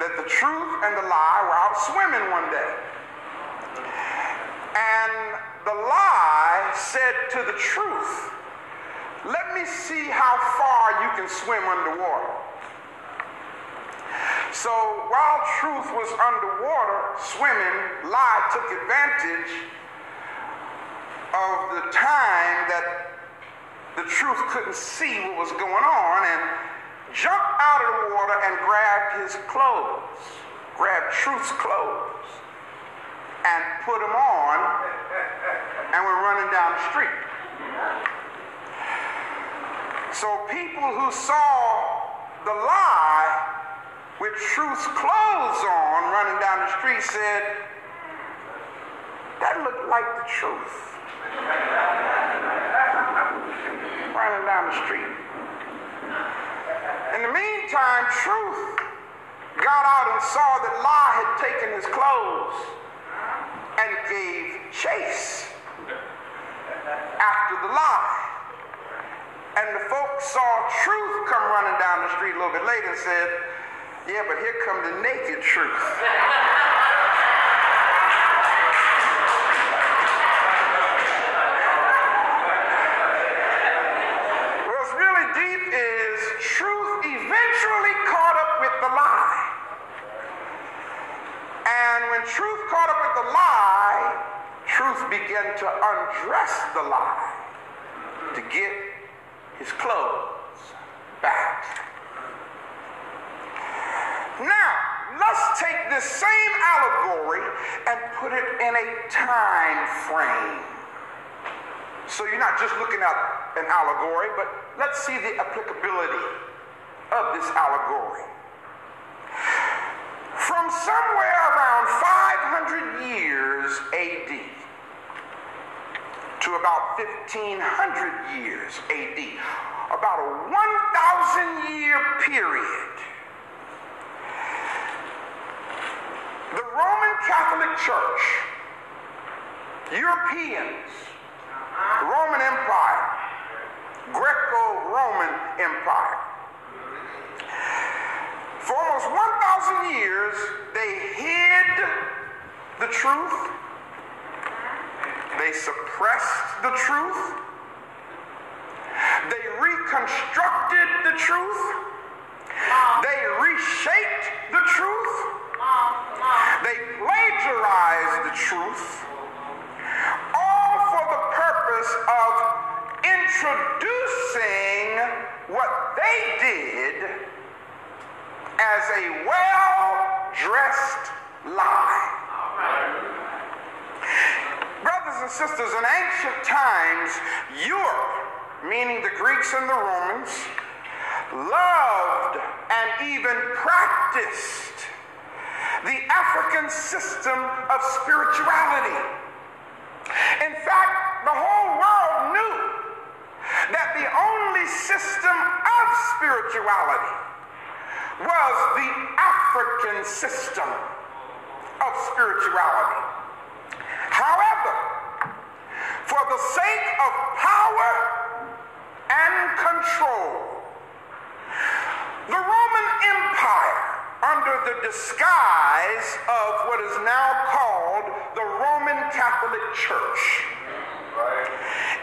that the truth and the lie were out swimming one day. And the lie said to the truth, let me see how far you can swim underwater. So while truth was underwater swimming, lie took advantage of the time that the truth couldn't see what was going on and jumped out of the water and grabbed his clothes, grabbed truth's clothes, and put them on and were running down the street. So people who saw the lie with truth's clothes on running down the street said, that looked like the truth. Running down the street. In the meantime, truth got out and saw that lie had taken his clothes and gave chase after the lie. And the folks saw truth come running down the street a little bit later and said, yeah, but here come the naked truth. What's really deep is truth eventually caught up with the lie. And when truth caught up with the lie, truth began to undress the lie to get his clothes back. Now, let's take this same allegory and put it in a time frame. So you're not just looking at an allegory, but let's see the applicability of this allegory. From somewhere around 500 years AD to about 1500 years AD, about a 1,000-year period, the Roman Catholic Church, Europeans, Roman Empire, Greco-Roman Empire, for almost 1,000 years, they hid the truth, they suppressed the truth, they reconstructed the truth, they reshaped the truth, they plagiarized the truth, all for the purpose of introducing what they did as a well-dressed lie. Brothers and sisters, in ancient times, Europe, meaning the Greeks and the Romans, loved and even practiced the African system of spirituality. In fact, the whole world knew that the only system of spirituality was the African system of spirituality. However, for the sake of power and control, the Roman Empire, under the disguise of what is now called the Roman Catholic Church,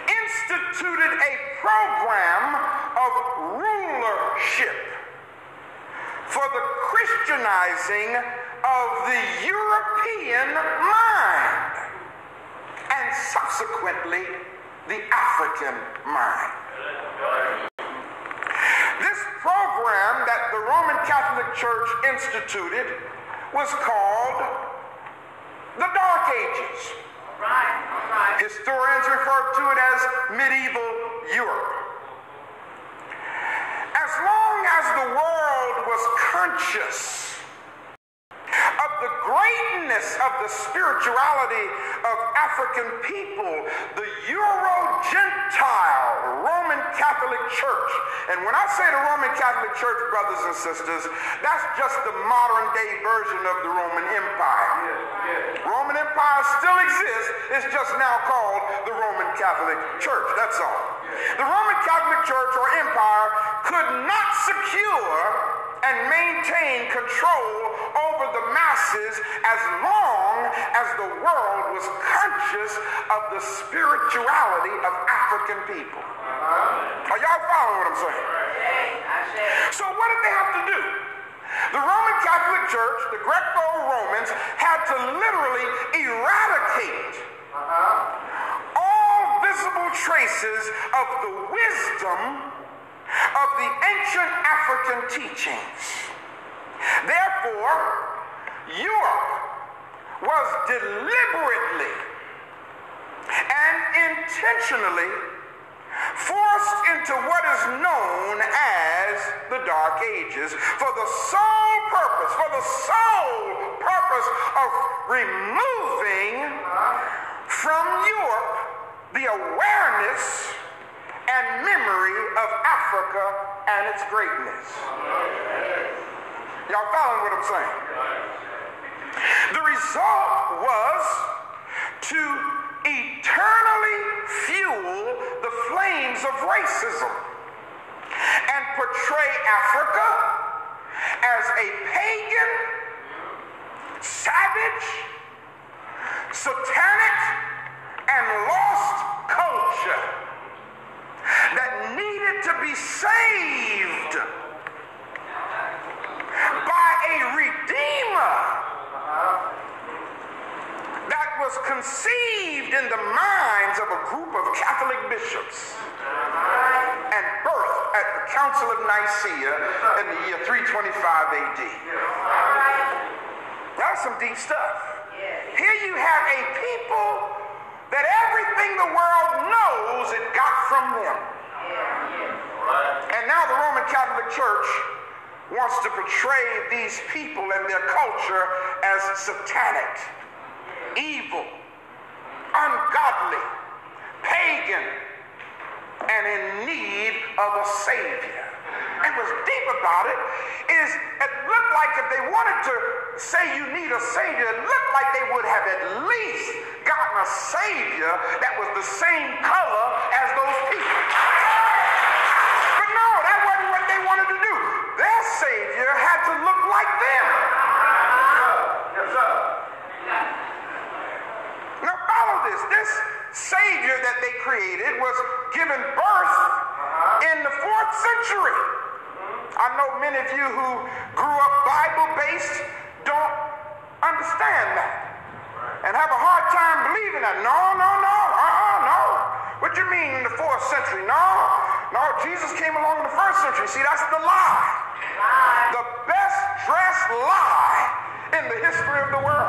instituted a program of rulership for the Christianizing of the European mind and subsequently the African mind. This program that the Roman Catholic Church instituted was called the Dark Ages. Historians refer to it as medieval Europe. As long as the world was conscious of the greatness of the spirituality of African people, the Euro-Gentile Roman Catholic Church, and when I say the Roman Catholic Church, brothers and sisters, that's just the modern-day version of the Roman Empire. Roman Empire still exists, it's just now called the Roman Catholic Church, that's all. The Roman Catholic Church or Empire could not secure and maintain control over the masses as long as the world was conscious of the spirituality of African people. Are y'all following what I'm saying? So what did they have to do? The Roman Catholic Church, the Greco-Romans, had to literally eradicate all visible traces of the wisdom of the ancient African teachings. Therefore, Europe was deliberately and intentionally forced into what is known as the Dark Ages for the sole purpose of removing from Europe the awareness and memory of Africa and its greatness. Y'all following what I'm saying? The result was to eternally fuel the flames of racism and portray Africa as a pagan, savage, satanic, and lost culture that needed to be saved by a redeemer that was conceived in the minds of a group of Catholic bishops and birthed at the Council of Nicaea in the year 325 AD. That's some deep stuff. Here you have a people that everything the world knows it got from them. And now the Roman Catholic Church wants to portray these people and their culture as satanic, evil, ungodly, pagan, and in need of a savior. And what's deep about it is it looked like if they wanted to say you need a savior, it looked like they would have at least gotten a savior that was the same color as those people. But no, that wasn't what they wanted to do. Their savior had to look like them. Yes, sir. Now follow this. This savior that they created was given birth in the 4th century. I know many of you who grew up Bible-based don't understand that and have a hard time believing that. No. What do you mean in the 4th century? No, Jesus came along in the 1st century. See, that's the lie. The best dressed lie in the history of the world.